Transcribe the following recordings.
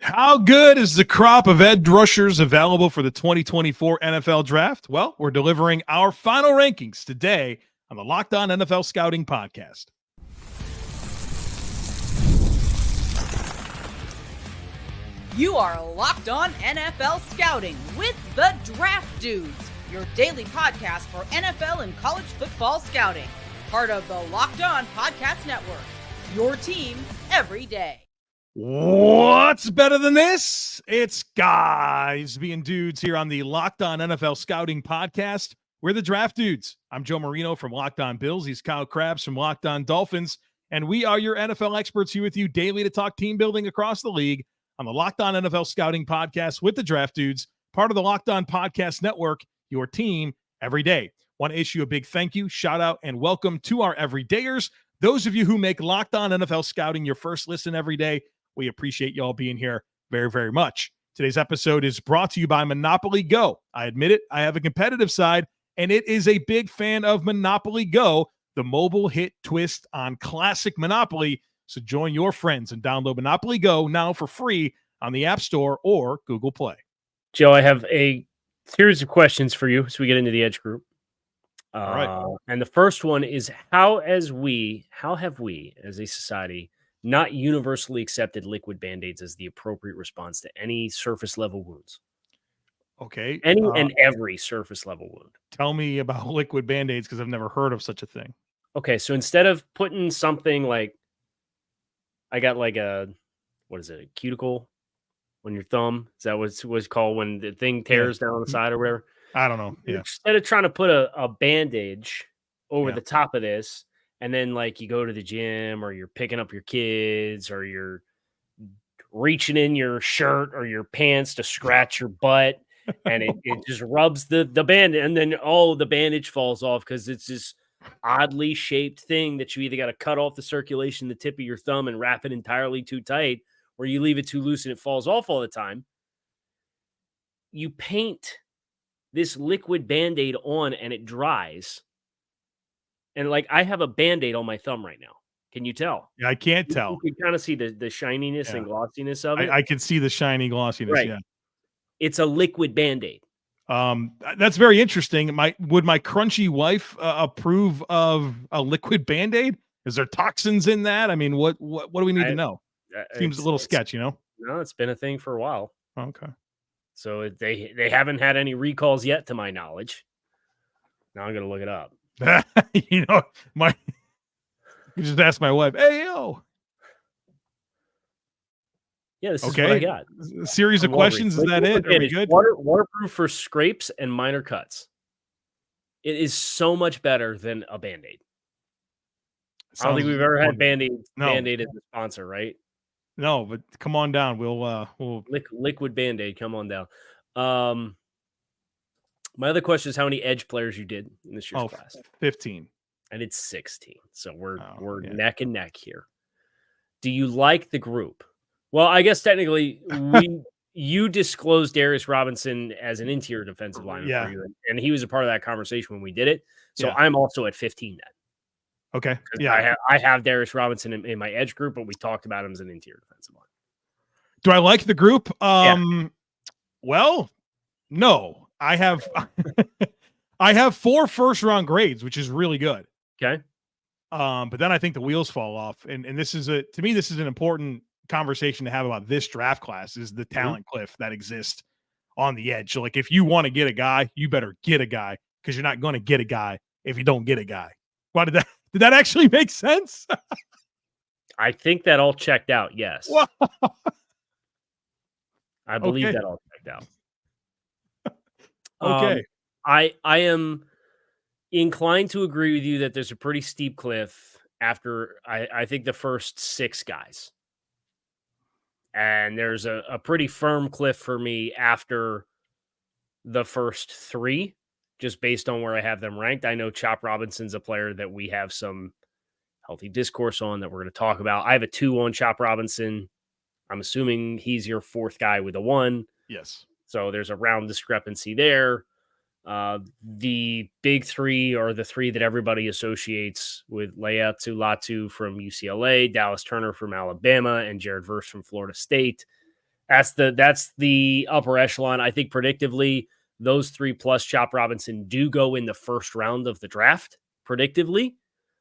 How good is the crop of edge rushers available for the 2024 NFL Draft? Well, we're delivering our final rankings today on the Locked On NFL Scouting Podcast. You are Locked On NFL Scouting with the Draft Dudes, your daily podcast for NFL and college football scouting. Part of the Locked On Podcast Network, your team every day. What's better than this? It's guys being dudes here on the Locked On NFL Scouting Podcast. We're the Draft Dudes. I'm Joe Marino from Locked On Bills. He's Kyle Crabbs from Locked On Dolphins. And we are your NFL experts here with you daily to talk team building across the league on the Locked On NFL Scouting Podcast with the Draft Dudes, part of the Locked On Podcast Network, your team every day. Want to issue a big thank you, shout out, and welcome to our everydayers. Those of you who make Locked On NFL Scouting your first listen every day, we appreciate y'all being here very, very much. Today's episode is brought to you by Monopoly Go. I admit it, I have a competitive side, and it is a big fan of Monopoly Go, the mobile hit twist on classic Monopoly. So join your friends and download Monopoly Go now for free on the App Store or Google Play. Joe, I have a series of questions for you as we get into the Edge group. All right. And the first one is, how have we, as a society, not universally accepted liquid Band-Aids as the appropriate response to any surface level wounds? Okay. Any and every surface level wound. Tell me about liquid Band-Aids because I've never heard of such a thing. Okay, so instead of putting something like, I got like a cuticle on your thumb? Is that what's called when the thing tears down the side or whatever? I don't know. Yeah. Instead of trying to put a bandage over the top of this, and then like you go to the gym or you're picking up your kids or you're reaching in your shirt or your pants to scratch your butt and it just rubs the bandage, and then the bandage falls off because it's this oddly shaped thing that you either got to cut off the circulation, the tip of your thumb, and wrap it entirely too tight, or you leave it too loose and it falls off all the time. You paint this liquid Band-Aid on and it dries. And like I have a Band-Aid on my thumb right now. Can you tell? Yeah, I can't tell. You can kind of see the shininess and glossiness of it. I can see the shiny glossiness. Right. Yeah. It's a liquid Band-Aid. That's very interesting. Would my crunchy wife approve of a liquid Band-Aid? Is there toxins in that? I mean, what do we need to know? Seems a little sketch, you know? No, it's been a thing for a while. Okay. So they haven't had any recalls yet, to my knowledge. Now I'm gonna look it up. You know, you just ask my wife, hey, yo. Yeah, this is what I got. A series of questions. Is that it? Are we good? Waterproof for scrapes and minor cuts. It is so much better than a Band-Aid. I don't think we've ever had Band-Aid as a sponsor, right? No, but come on down. We'll liquid Band-Aid. Come on down. My other question is how many edge players you did in this year's class? 15. I did 16. So we're neck and neck here. Do you like the group? Well, I guess technically you disclosed Darius Robinson as an interior defensive lineman for you, and he was a part of that conversation when we did it. So I'm also at 15 then. Okay. Yeah. I have Darius Robinson in my edge group, but we talked about him as an interior defensive line. Do I like the group? Well, no. I have I have 4 first-round grades, which is really good. Okay. But then I think the wheels fall off. And this is to me, this is an important conversation to have about this draft class, is the talent cliff that exists on the edge. So like if you want to get a guy, you better get a guy, because you're not going to get a guy if you don't get a guy. Why did that actually make sense? I think that all checked out. Yes. Wow. I believe that all checked out. Okay. I am inclined to agree with you that there's a pretty steep cliff after I think the first 6 guys. And there's a pretty firm cliff for me after the first 3, just based on where I have them ranked. I know Chop Robinson's a player that we have some healthy discourse on that we're going to talk about. I have a 2 on Chop Robinson. I'm assuming he's your 4th guy with a 1. Yes. So there's a round discrepancy there. The big 3 are the 3 that everybody associates with Laiatu Latu from UCLA, Dallas Turner from Alabama, and Jared Verse from Florida State. That's the upper echelon. I think predictively, those 3 plus Chop Robinson do go in the first round of the draft, predictively.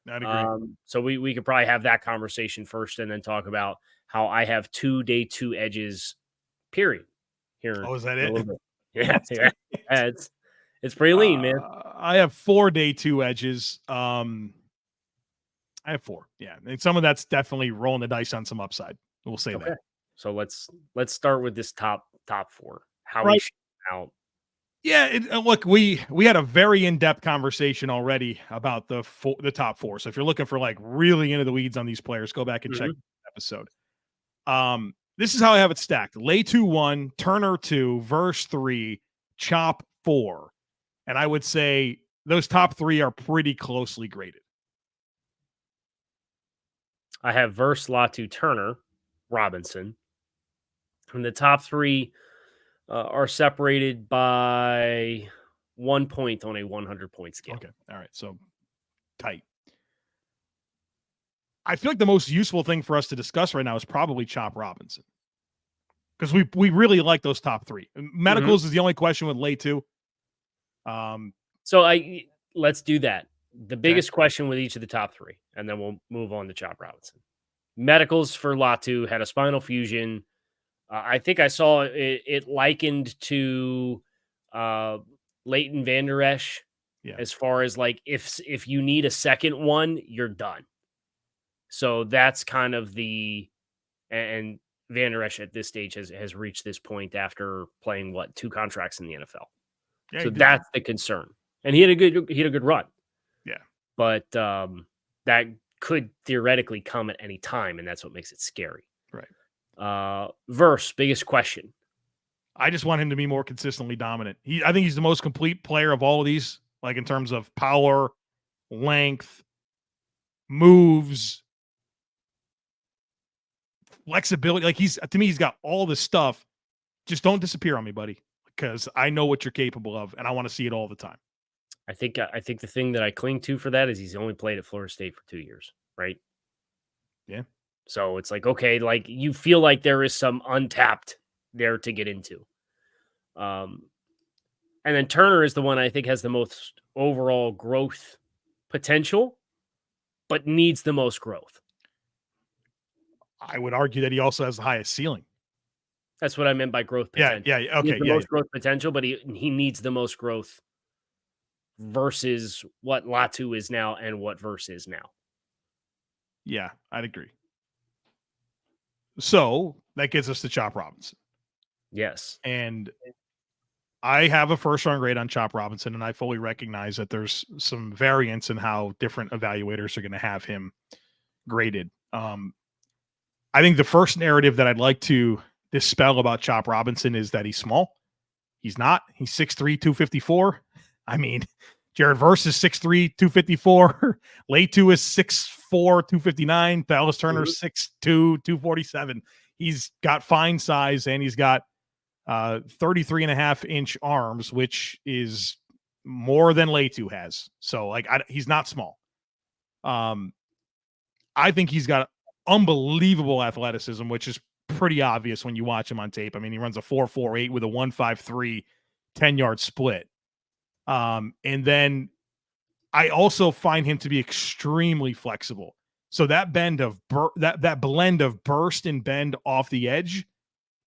I'd agree. So we could probably have that conversation first and then talk about how I have 2 day 2 edges, period. Here Oh, is that in a it? little bit. Yeah. It's pretty lean, man. I have 4 day 2 edges. I have 4. Yeah. And some of that's definitely rolling the dice on some upside. We'll say that. So let's start with this top 4. How Right. we shoot out. Yeah, look, we had a very in-depth conversation already about the top 4. So if you're looking for like really into the weeds on these players, go back and check the episode. This is how I have it stacked: Laiatu 1, Turner 2, Verse 3, Chop 4. And I would say those top 3 are pretty closely graded. I have Verse, Latu, Turner, Robinson. And the top 3 are separated by 1 point on a 100-point scale. Okay. All right. So tight. I feel like the most useful thing for us to discuss right now is probably Chop Robinson, because we really like those top 3. Medicals is the only question with Laiatu. So let's do that. The biggest question with each of the top 3, and then we'll move on to Chop Robinson. Medicals for Latu had a spinal fusion. I think I saw it likened to Leighton Vander Esch, as far as like if you need a second one, you're done. So that's kind of and Vander Esch at this stage has reached this point after playing 2 contracts in the NFL. Yeah, so that's the concern. And he had a good run. Yeah. But that could theoretically come at any time, and that's what makes it scary. Right. Verse, biggest question. I just want him to be more consistently dominant. I think he's the most complete player of all of these, like in terms of power, length, moves, flexibility. Like to me, he's got all this stuff. Just don't disappear on me, buddy, because I know what you're capable of, and I want to see it all the time. I think the thing that I cling to for that is he's only played at Florida State for 2 years, right? Yeah. So it's like, okay, like you feel like there is some untapped there to get into. And then Turner is the one I think has the most overall growth potential, but needs the most growth. I would argue that he also has the highest ceiling. That's what I meant by growth potential. Yeah. Okay. The most growth potential, but he needs the most growth versus what Latu is now and what Verse is now. Yeah, I'd agree. So that gets us to Chop Robinson. Yes. And I have a first round grade on Chop Robinson, and I fully recognize that there's some variance in how different evaluators are going to have him graded. I think the first narrative that I'd like to dispel about Chop Robinson is that he's small. He's not. He's 6'3", 254. I mean, Jared Verse is 6'3", 254. Laiatu is 6'4", 259. Dallas Turner 6'2", 247. He's got fine size, and he's got 33.5-inch arms, which is more than Laiatu has. So, like, he's not small. I think he's got unbelievable athleticism, which is pretty obvious when you watch him on tape. I mean, he runs a 4.48 with a 1.53 10-yard split. And then I also find him to be extremely flexible. So that blend of burst and bend off the edge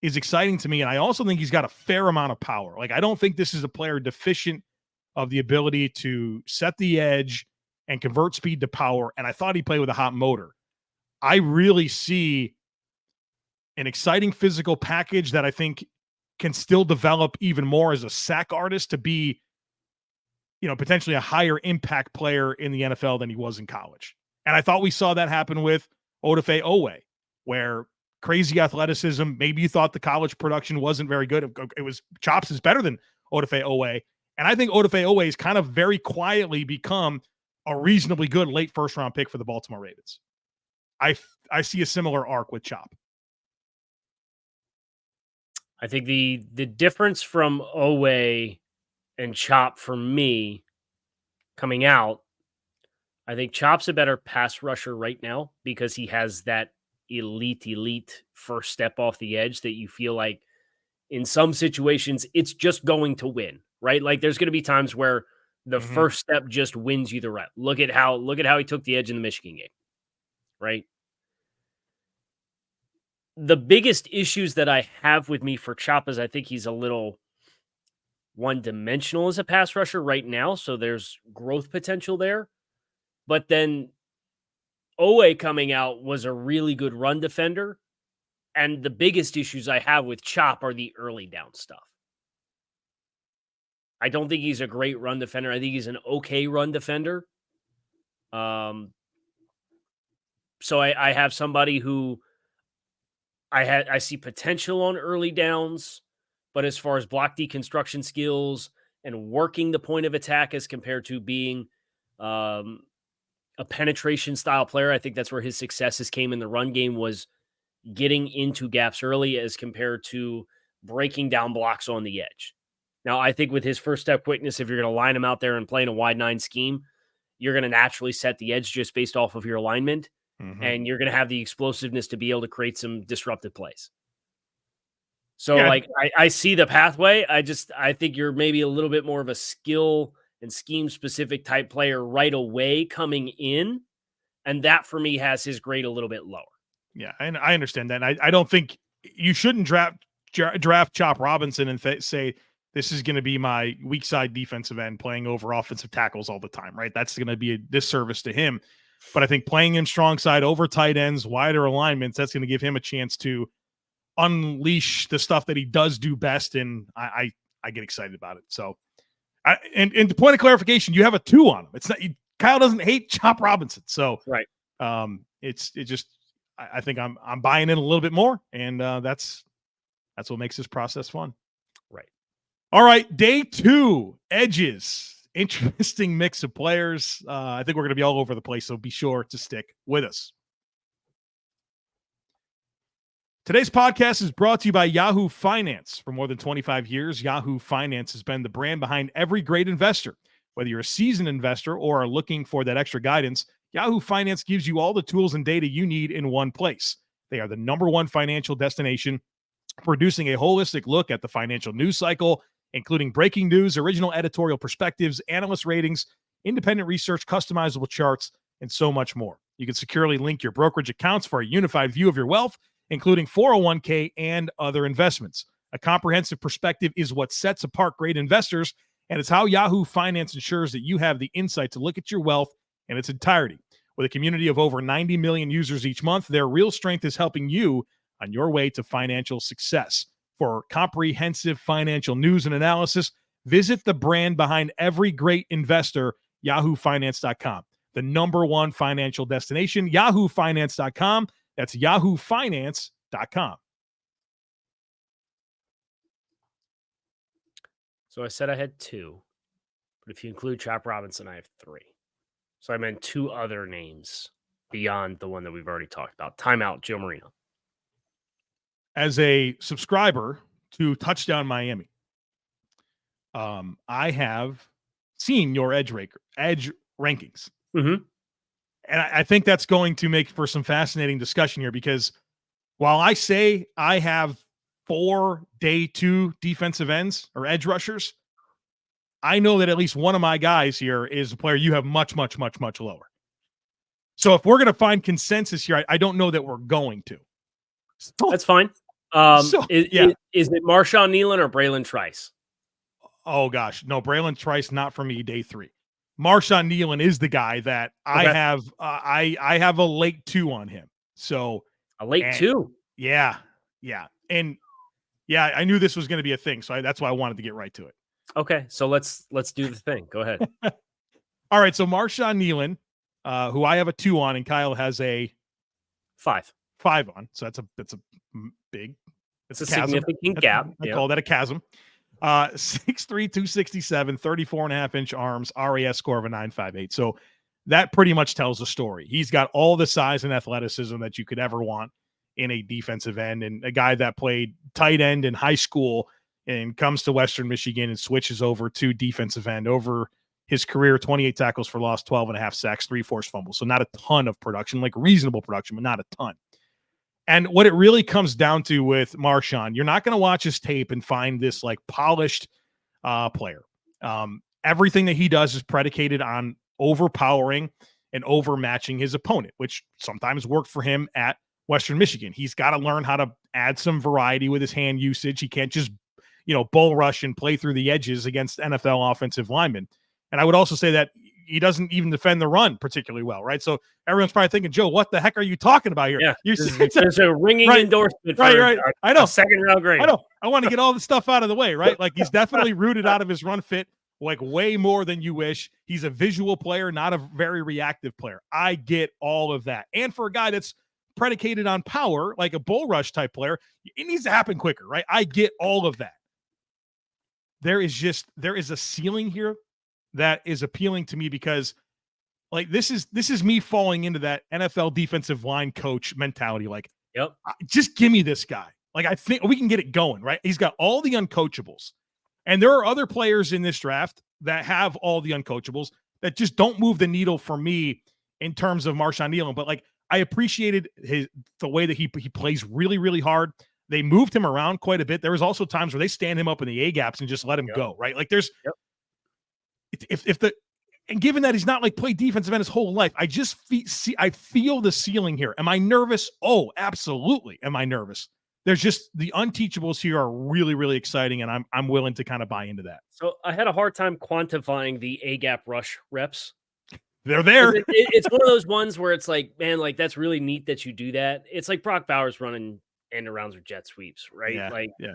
is exciting to me. And I also think he's got a fair amount of power. Like, I don't think this is a player deficient of the ability to set the edge and convert speed to power. And I thought he played with a hot motor. I really see an exciting physical package that I think can still develop even more as a sack artist to be, potentially a higher impact player in the NFL than he was in college. And I thought we saw that happen with Odafe Owe, where crazy athleticism. Maybe you thought the college production wasn't very good. It was Chops is better than Odafe Owe. And I think Odafe Owe has kind of very quietly become a reasonably good late first round pick for the Baltimore Ravens. I see a similar arc with Chop. I think the difference from Owe and Chop for me coming out, I think Chop's a better pass rusher right now because he has that elite first step off the edge that you feel like in some situations it's just going to win, right? Like there's going to be times where the first step just wins you the rep. Look at how he took the edge in the Michigan game, right? The biggest issues that I have with me for Chop is I think he's a little one-dimensional as a pass rusher right now, so there's growth potential there. But then Owe coming out was a really good run defender, and the biggest issues I have with Chop are the early down stuff. I don't think he's a great run defender. I think he's an okay run defender. So I have somebody who I see potential on early downs, but as far as block deconstruction skills and working the point of attack as compared to being a penetration style player, I think that's where his successes came in the run game, was getting into gaps early as compared to breaking down blocks on the edge. Now, I think with his first step quickness, if you're going to line him out there and play in a wide 9 scheme, you're going to naturally set the edge just based off of your alignment. And you're going to have the explosiveness to be able to create some disruptive plays. So I see the pathway. I think you're maybe a little bit more of a skill and scheme specific type player right away coming in. And that for me has his grade a little bit lower. Yeah. And I understand that. I don't think you shouldn't draft Chop Robinson and say, this is going to be my weak side defensive end playing over offensive tackles all the time, right? That's going to be a disservice to him. But I think playing him strong side over tight ends, wider alignments, that's going to give him a chance to unleash the stuff that he does do best. And I get excited about it. So, and the point of clarification, you have a 2 on him. It's not, Kyle doesn't hate Chop Robinson. So, right. I think I'm buying in a little bit more, and that's what makes this process fun. Right. All right. Day 2, edges. Interesting mix of players. I think we're going to be all over the place, so be sure to stick with us. Today's podcast is brought to you by Yahoo Finance. For more than 25 years, Yahoo Finance has been the brand behind every great investor. Whether you're a seasoned investor or are looking for that extra guidance, Yahoo Finance gives you all the tools and data you need in one place. They are the #1 financial destination, producing a holistic look at the financial news cycle, including breaking news, original editorial perspectives, analyst ratings, independent research, customizable charts, and so much more. You can securely link your brokerage accounts for a unified view of your wealth, including 401k and other investments. A comprehensive perspective is what sets apart great investors, and it's how Yahoo Finance ensures that you have the insight to look at your wealth in its entirety. With a community of over 90 million users each month, their real strength is helping you on your way to financial success. For comprehensive financial news and analysis, visit the brand behind every great investor, yahoofinance.com. The #1 financial destination, yahoofinance.com. That's yahoofinance.com. So I said I had 2, but if you include Chop Robinson, I have 3. So I meant 2 other names beyond the one that we've already talked about. Timeout, Joe Marino. As a subscriber to Touchdown Miami, I have seen your edge rankings. Mm-hmm. And I think that's going to make for some fascinating discussion here, because while I say I have 4 day 2 defensive ends or edge rushers, I know that at least one of my guys here is a player you have much, much, much, much lower. So if we're going to find consensus here, I don't know that we're going to. So, that's fine. Is it Marshawn Kneeland or Bralen Trice? Oh gosh, no, Bralen Trice, not for me. Day 3. Marshawn Kneeland is the guy that I have. I have a late 2 on him. So a late 2. Yeah. And yeah, I knew this was going to be a thing. So that's why I wanted to get right to it. Okay. So let's do the thing. Go ahead. All right. So Marshawn Kneeland, who I have a 2 on, and Kyle has a 5 on. So that's a big, it's a significant gap. I call that a chasm. 6'3", 267, 34.5-inch arms, RAS score of a 9.58. So that pretty much tells the story. He's got all the size and athleticism that you could ever want in a defensive end, and a guy that played tight end in high school and comes to Western Michigan and switches over to defensive end. Over his career, 28 tackles for loss, 12.5 sacks, 3 forced fumbles. So not a ton of production, like reasonable production, but not a ton. And what it really comes down to with Marshawn, you're not going to watch his tape and find this like polished player. Everything that he does is predicated on overpowering and overmatching his opponent, which sometimes worked for him at Western Michigan. He's got to learn how to add some variety with his hand usage. He can't just, bull rush and play through the edges against NFL offensive linemen. And I would also say that he doesn't even defend the run particularly well, right? So everyone's probably thinking, Joe, what the heck are you talking about here? Yeah, it's a ringing endorsement for right. I know. A second-round grade. I know. I want to get all the stuff out of the way, right? Like, he's definitely rooted out of his run fit, like way more than you wish. He's a visual player, not a very reactive player. I get all of that. And for a guy that's predicated on power, like a bull rush type player, it needs to happen quicker, right? I get all of that. There is a ceiling here that is appealing to me because like this is me falling into that NFL defensive line coach mentality. Like, yep, just give me this guy. Like, I think we can get it going, right? He's got all the uncoachables. And there are other players in this draft that have all the uncoachables that just don't move the needle for me in terms of Marshawn Kneeland. But like, I appreciated the way that he plays really, really hard. They moved him around quite a bit. There was also times where they stand him up in the A gaps and just let him go, right? Like there's and given that he's not like played defensive end his whole life, I just I feel the ceiling here. Am I nervous? Oh, absolutely. Am I nervous? There's just the unteachables here are really, really exciting, and I'm willing to kind of buy into that. So I had a hard time quantifying the A gap rush reps. They're there. It's one of those ones where it's like, man, like that's really neat that you do that. It's like Brock Bowers running end arounds or jet sweeps, right? Yeah.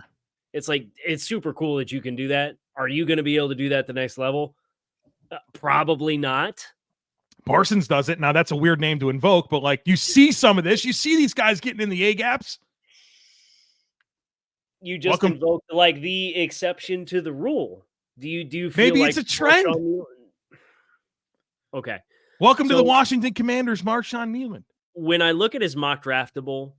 It's like, it's super cool that you can do that. Are you going to be able to do that at the next level? Probably not. Parsons does it. Now that's a weird name to invoke, but like you see some of this, you see these guys getting in the A gaps. You just invoked like the exception to the rule. Do you feel maybe like it's a trend? Okay. Welcome to the Washington Commanders, Marshawn Kneeland. When I look at his mock draftable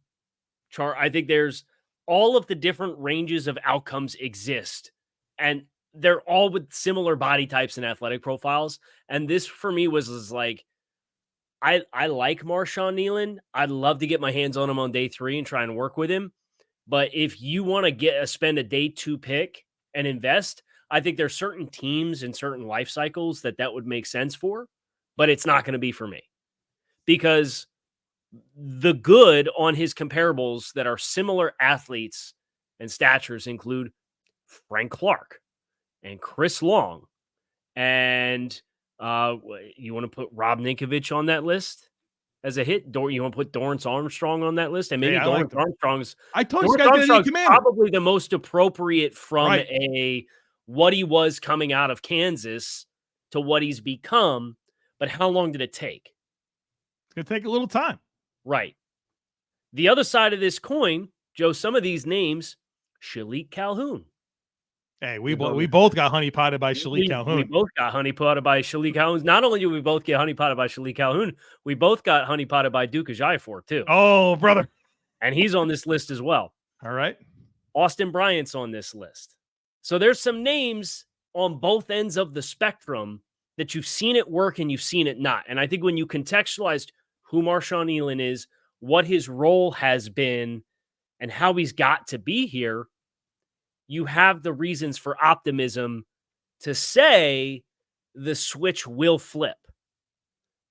chart, I think there's all of the different ranges of outcomes exist, and they're all with similar body types and athletic profiles. And this for me was like, I like Marshawn Kneeland. I'd love to get my hands on him on day 3 and try and work with him. But if you want to spend a day 2 pick and invest, I think there's certain teams and certain life cycles that would make sense for, but it's not going to be for me because the good on his comparables that are similar athletes and statures include Frank Clark and Chris Long. And you want to put Rob Ninkovich on that list as a hit? You want to put Dorrance Armstrong on that list? And maybe Dorrance Armstrong's probably the most appropriate from what he was coming out of Kansas to what he's become. But how long did it take? It's going to take a little time. Right. The other side of this coin, Joe, some of these names, Shalik Calhoun. Hey, we both got honeypotted by Shalik Calhoun. We both got honeypotted by Shalik Calhoun. Not only did we both get honeypotted by Shalik Calhoun, we both got honeypotted by Duke Ejiofor too. Oh, brother. And he's on this list as well. All right. Austin Bryant's on this list. So there's some names on both ends of the spectrum that you've seen it work and you've seen it not. And I think when you contextualized who Marshawn Kneeland is, what his role has been, and how he's got to be here, you have the reasons for optimism to say the switch will flip.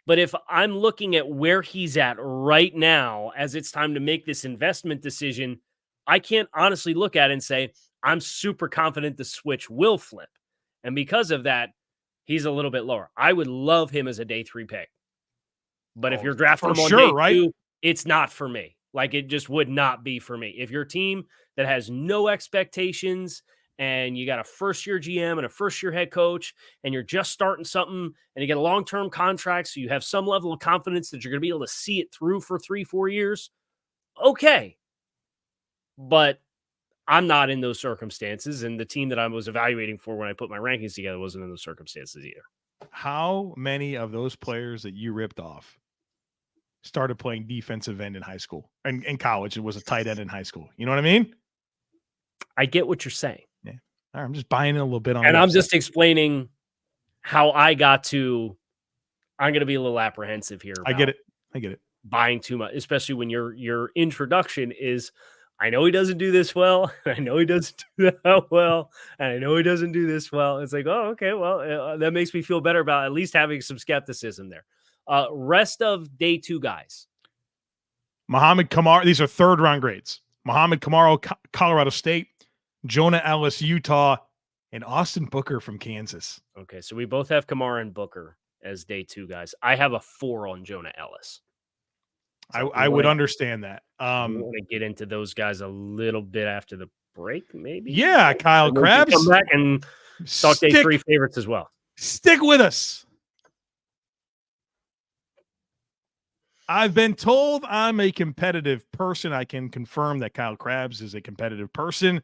But if I'm looking at where he's at right now, as it's time to make this investment decision, I can't honestly look at it and say, I'm super confident the switch will flip. And because of that, he's a little bit lower. I would love him as a day 3 pick. But if you're drafting him on day 2, it's not for me. Like, it just would not be for me. If you're a team that has no expectations and you got a first-year GM and a first-year head coach and you're just starting something and you get a long-term contract so you have some level of confidence that you're going to be able to see it through for 3-4 years, okay. But I'm not in those circumstances, and the team that I was evaluating for when I put my rankings together wasn't in those circumstances either. How many of those players that you ripped off started playing defensive end in high school and in college? It was a tight end in high school. You know what I mean? I get what you're saying. Yeah. All right, I'm just buying in a little bit on. And I'm just explaining how I got to. I'm going to be a little apprehensive here. I get it. buying too much, especially when your introduction is, I know he doesn't do this well. I know he doesn't do that well. And I know he doesn't do this well. It's like, oh, okay, well, that makes me feel better about at least having some skepticism there. Rest of day 2 guys. Mohamed Kamara. These are 3rd round grades. Mohamed Kamara, Colorado State. Jonah Elliss, Utah. And Austin Booker from Kansas. Okay, so we both have Kamara and Booker as day 2 guys. I have a 4 on Jonah Elliss. So I would understand that. We want to get into those guys a little bit after the break, maybe. Yeah, Kyle Crabbs. Come back and talk day 3 favorites as well. Stick with us. I've been told I'm a competitive person. I can confirm that Kyle Crabbs is a competitive person.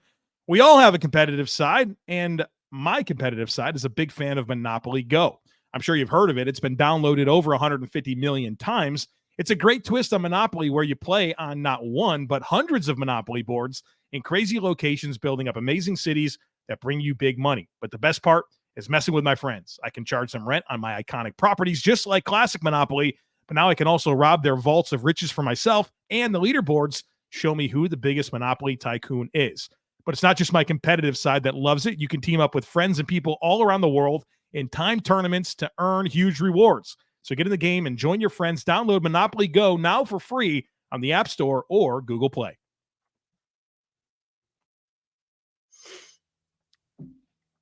We all have a competitive side, and my competitive side is a big fan of Monopoly Go. I'm sure you've heard of it. It's been downloaded over 150 million times. It's a great twist on Monopoly where you play on not one, but hundreds of Monopoly boards in crazy locations, building up amazing cities that bring you big money. But the best part is messing with my friends. I can charge them rent on my iconic properties, just like classic Monopoly, but now I can also rob their vaults of riches for myself, and the leaderboards show me who the biggest Monopoly tycoon is. But it's not just my competitive side that loves it. You can team up with friends and people all around the world in timed tournaments to earn huge rewards. So get in the game and join your friends. Download Monopoly Go now for free on the App Store or Google Play.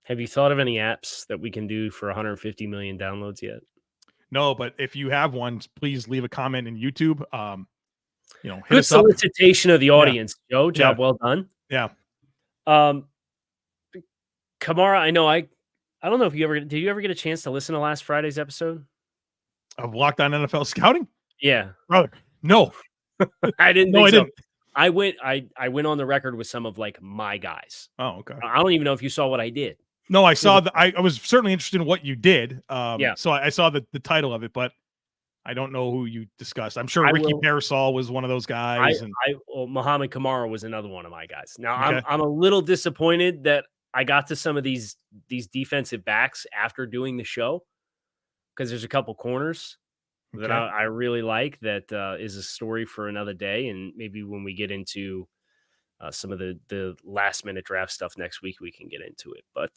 Have you thought of any apps that we can do for 150 million downloads yet? No, but if you have one, please leave a comment in YouTube. Hit Good us up. solicitation of the audience, Joe. Job well done. Yeah. Kamara, I know I don't know if did you ever get a chance to listen to last Friday's episode Of Locked On NFL Scouting? Yeah. Brother, no. I didn't No, think I so. didn't. I went on the record with some of like my guys. Oh, okay. I don't even know if you saw what I did. No, I saw that. I was certainly interested in what you did. Yeah. So I saw the title of it, but I don't know who you discussed. I'm sure Ricky Parasol was one of those guys. Mohamed Kamara was another one of my guys. Now Okay. I'm a little disappointed that I got to some of these defensive backs after doing the show, because there's a couple corners that I really like that is a story for another day. And maybe when we get into some of the last minute draft stuff next week, we can get into it. But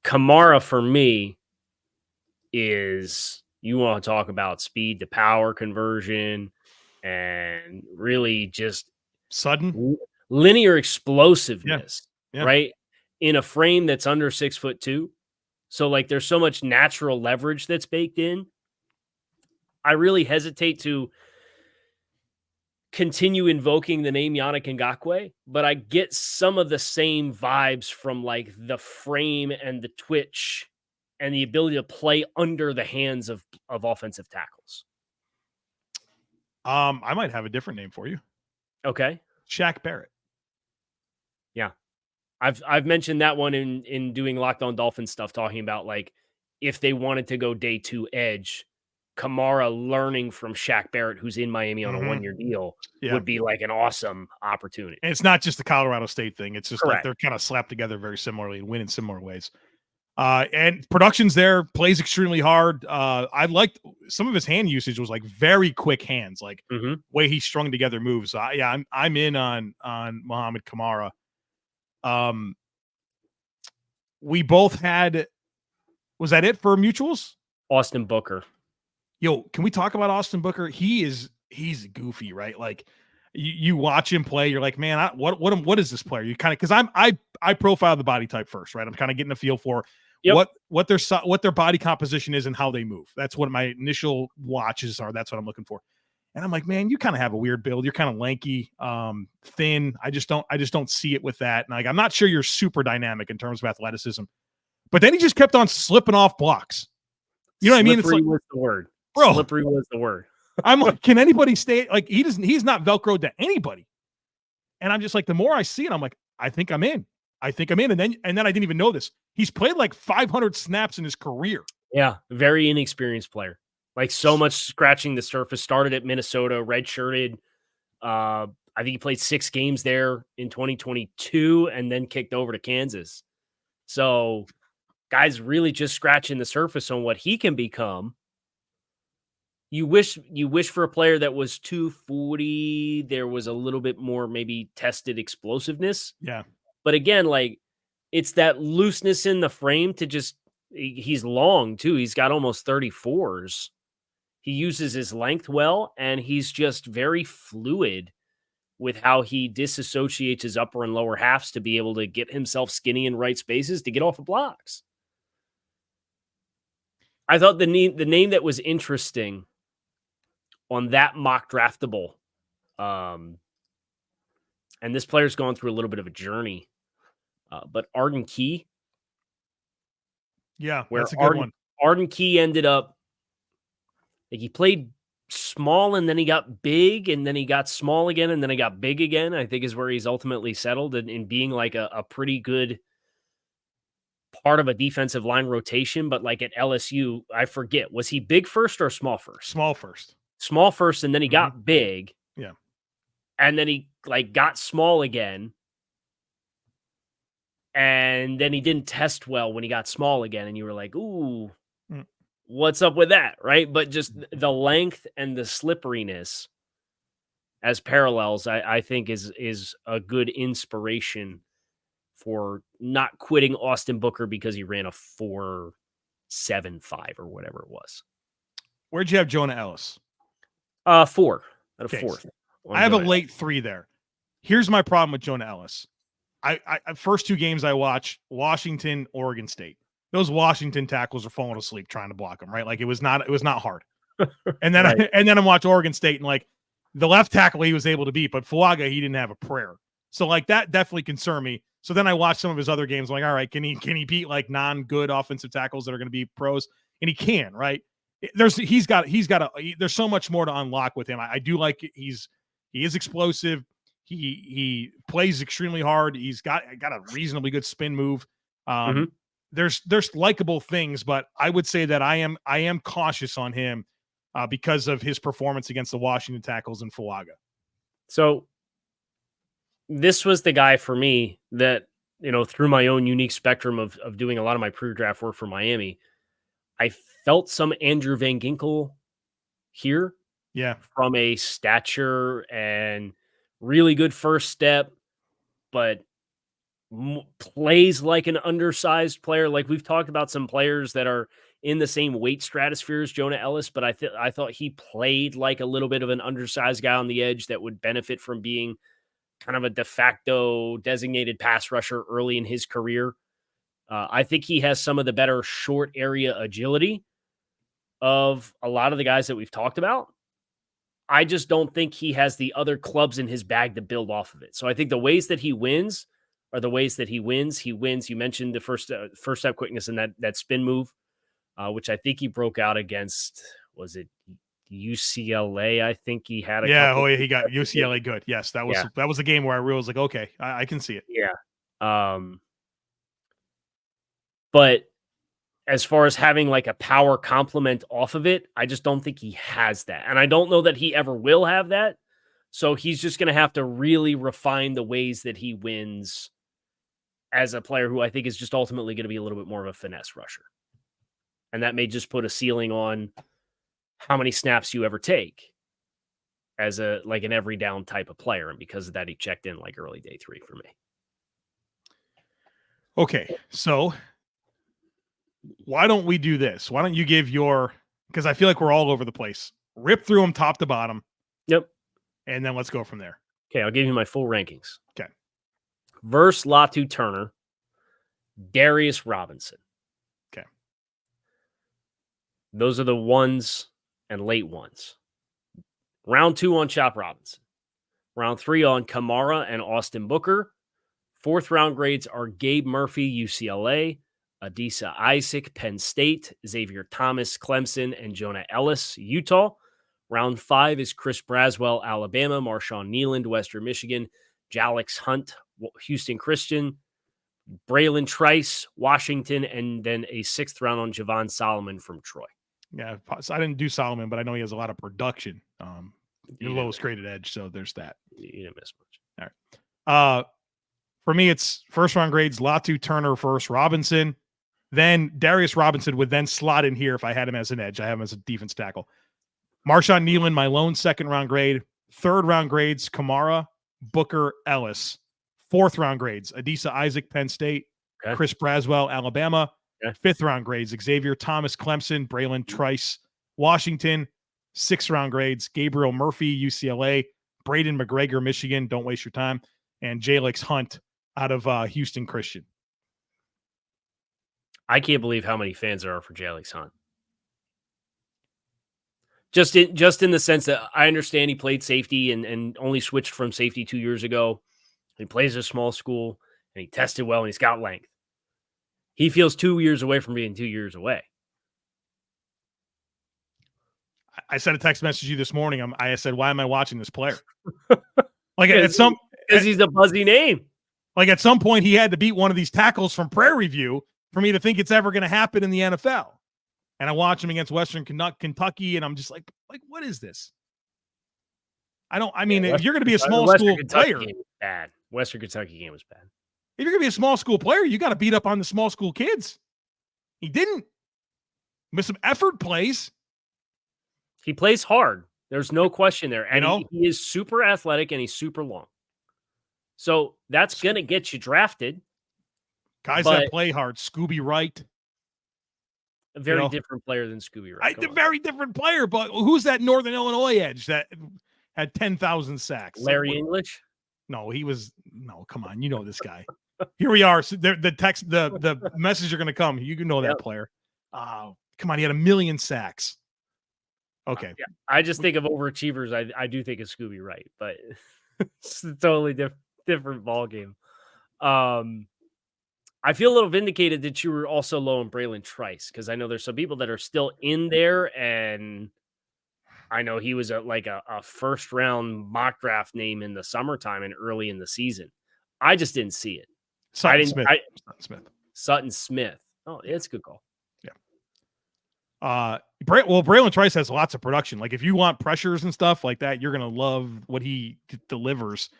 Kamara for me is, you want to talk about speed to power conversion and really just sudden linear explosiveness, Yeah. right? In a frame that's under 6'2". So like there's so much natural leverage that's baked in. I really hesitate to continue invoking the name Yannick Ngakoue, but I get some of the same vibes from like the frame and the twitch and the ability to play under the hands of offensive tackles. I might have a different name for you. Okay. Shaq Barrett. Yeah. I've mentioned that one in doing Locked On Dolphins stuff, talking about like if they wanted to go day 2 edge, Kamara learning from Shaq Barrett, who's in Miami on a 1-year deal, would be like an awesome opportunity. And it's not just the Colorado State thing. It's just Correct. like they're kind of slapped together very similarly and win in similar ways. And production's there, plays extremely hard. I liked some of his hand usage was like very quick hands, like way he strung together moves. So I'm in on Mohamed Kamara. We both had, was that it for mutuals? Austin Booker. Yo, can we talk about Austin Booker? He's goofy, right? Like you watch him play, you're like, man, what is this player? You kind of, because I profile the body type first, right? I'm kind of getting a feel for what their body composition is and how they move. That's what my initial watches are. That's what I'm looking for. And I'm like, man, you kind of have a weird build. You're kind of lanky, thin. I just don't see it with that. And like, I'm not sure you're super dynamic in terms of athleticism. But then he just kept on slipping off blocks. You know what I mean? It's like, was the word. Bro, slippery was the word. I'm like, can anybody stay? Like, he's not Velcroed to anybody. And I'm just like, the more I see it, I'm like, I think I'm in. And then I didn't even know this. He's played like 500 snaps in his career. Yeah. Very inexperienced player. Like so much scratching the surface. Started at Minnesota, redshirted. I think he played 6 games there in 2022 and then kicked over to Kansas. So guys really just scratching the surface on what he can become. You wish for a player that was 240. There was a little bit more maybe tested explosiveness. Yeah. But again, like it's that looseness in the frame to just he's long too. He's got almost 34s. He uses his length well, and he's just very fluid with how he disassociates his upper and lower halves to be able to get himself skinny in right spaces to get off of blocks. I thought the name that was interesting on that mock draftable, and this player's gone through a little bit of a journey, but Arden Key. Yeah, that's a good one. Arden Key ended up, like he played small and then he got big and then he got small again and then he got big again, I think is where he's ultimately settled in being like a pretty good part of a defensive line rotation. But like at LSU, I forget, was he big first or small first? Small first. Small first, and then he got big. Yeah. And then he like got small again. And then he didn't test well when he got small again. And you were like, ooh, what's up with that? Right. But just the length and the slipperiness as parallels, I think is a good inspiration for not quitting Austin Booker because he ran a 4.75 or whatever it was. Where'd you have Jonah Elliss? 4 out of 4th. I have a late 3 there. Here's my problem with Jonah Elliss. I first 2 games I watched, Washington, Oregon State. Those Washington tackles are falling asleep trying to block them, right? Like it was not hard. And then right. and then I'm watching Oregon State, and like the left tackle he was able to beat, but Fuaga he didn't have a prayer. So like that definitely concerned me. So then I watched some of his other games. I'm like, all right, can he beat like non-good offensive tackles that are going to be pros? And he can, right? There's so much more to unlock with him. I do like it. He is explosive. He plays extremely hard. He's got a reasonably good spin move. There's likable things, but I would say that I am cautious on him because of his performance against the Washington tackles and Fuaga. So this was the guy for me that, through my own unique spectrum of doing a lot of my pre-draft work for Miami, I felt some Andrew Van Ginkel here. Yeah. From a stature and really good first step, but plays like an undersized player. Like we've talked about some players that are in the same weight stratosphere as Jonah Elliss, but I thought he played like a little bit of an undersized guy on the edge that would benefit from being kind of a de facto designated pass rusher early in his career. I think he has some of the better short area agility of a lot of the guys that we've talked about. I just don't think he has the other clubs in his bag to build off of it. So I think the ways that he wins are the ways that he wins. He wins. You mentioned the first step quickness and that spin move, which I think he broke out against, was it UCLA? I think he had he got UCLA good. Yes, that was a game where I really was like, okay, I can see it. Yeah. But as far as having like a power complement off of it, I just don't think he has that. And I don't know that he ever will have that. So he's just going to have to really refine the ways that he wins as a player who I think is just ultimately going to be a little bit more of a finesse rusher. And that may just put a ceiling on how many snaps you ever take as an every down type of player. And because of that, he checked in like early day 3 for me. Okay. So why don't we do this? Why don't you give because I feel like we're all over the place. Rip through them top to bottom. Yep. And then let's go from there. Okay, I'll give you my full rankings. Okay. Verse Latu Turner, Darius Robinson. Okay. Those are the ones and late ones. Round 2 on Chop Robinson. Round 3 on Kamara and Austin Booker. 4th round grades are Gabe Murphy, UCLA, Adisa Isaac, Penn State, Xavier Thomas, Clemson, and Jonah Elliss, Utah. Round 5 is Chris Braswell, Alabama, Marshawn Kneeland, Western Michigan, Jalyx Hunt, Houston Christian, Bralen Trice, Washington, and then a 6th round on Javon Solomon from Troy. Yeah, I didn't do Solomon, but I know he has a lot of production. Your lowest graded edge, so there's that. You didn't miss much. All right. For me, it's 1st round grades, Latu, Turner first, Robinson. Then Darius Robinson would then slot in here if I had him as an edge. I have him as a defense tackle. Marshawn Kneeland, my lone second-round grade. Third-round grades, Kamara, Booker, Ellis. Fourth-round grades, Adisa Isaac, Penn State. Okay. Chris Braswell, Alabama. Okay. Fifth-round grades, Xavier Thomas, Clemson. Bralen Trice, Washington. Sixth-round grades, Gabriel Murphy, UCLA. Braiden McGregor, Michigan. Don't waste your time. And Jalyx Hunt out of Houston Christian. I can't believe how many fans there are for Jalyx Hunt. Just in the sense that I understand he played safety and only switched from safety 2 years ago. He plays at a small school and he tested well and he's got length. He feels 2 years away from being 2 years away. I sent a text message to you this morning. I said, why am I watching this player? Like because he's a buzzy name. Like at some point he had to beat one of these tackles from Prairie View for me to think it's ever going to happen in the NFL. And I watch him against Western Kentucky, and I'm just like, what is this? If you're going to be a small school player, bad. Western Kentucky game was bad. If you're going to be a small school player, you got to beat up on the small school kids. He didn't. With some effort plays. He plays hard. There's no question there. And he is super athletic and he's super long. So that's going to get you drafted. Guys that play hard. Scooby Wright. A very different player than Scooby Wright. A very different player, but who's that Northern Illinois edge that had 10,000 sacks? Larry English? No, come on. You know this guy. Here we are. So the messages are going to come. You can know that player. Come on. He had 1 million sacks. Okay. Yeah. I just think of overachievers. I do think of Scooby Wright, but it's a totally different ball game. I feel a little vindicated that you were also low on Bralen Trice because I know there's some people that are still in there, and I know he was a first round mock draft name in the summertime and early in the season. I just didn't see it. Sutton Smith. Oh, yeah, it's a good call. Yeah. Bralen Trice has lots of production. Like if you want pressures and stuff like that, you're gonna love what he delivers.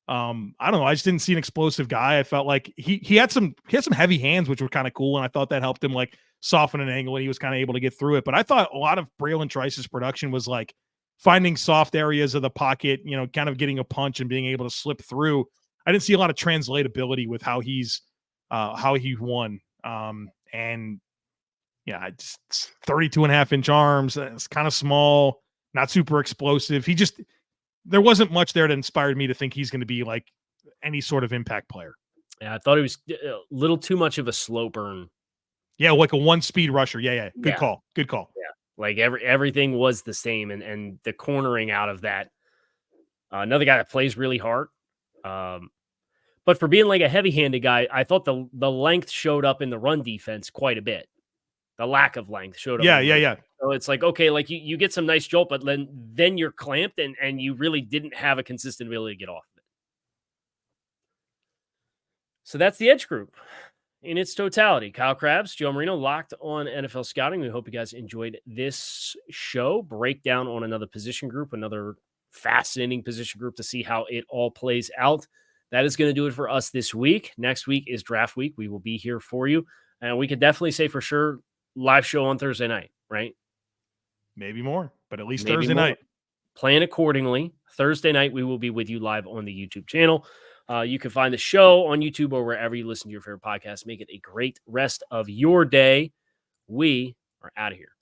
I don't know. I just didn't see an explosive guy. I felt like he had some heavy hands, which were kind of cool, and I thought that helped him like soften an angle, and he was kind of able to get through it. But I thought a lot of Bralen Trice's production was like finding soft areas of the pocket, kind of getting a punch and being able to slip through. I didn't see a lot of translatability with how he won. And yeah, just 32.5-inch arms. It's kind of small, not super explosive. There wasn't much there that inspired me to think he's going to be like any sort of impact player. Yeah, I thought he was a little too much of a slow burn. Yeah, like a one-speed rusher. Yeah. Good call. Yeah, like everything was the same, and the cornering out of that. Another guy that plays really hard. But for being like a heavy-handed guy, I thought the length showed up in the run defense quite a bit. The lack of length showed up. Yeah. So it's like, okay, like you get some nice jolt, but then you're clamped and you really didn't have a consistent ability to get off of it. So that's the Edge group in its totality. Kyle Crabbs, Joe Marino, locked on NFL Scouting. We hope you guys enjoyed this show. Breakdown on another position group, another fascinating position group to see how it all plays out. That is going to do it for us this week. Next week is draft week. We will be here for you. And we could definitely say for sure live show on Thursday night, right? Maybe more, but at least Thursday night. Plan accordingly. Thursday night, we will be with you live on the YouTube channel. You can find the show on YouTube or wherever you listen to your favorite podcast. Make it a great rest of your day. We are out of here.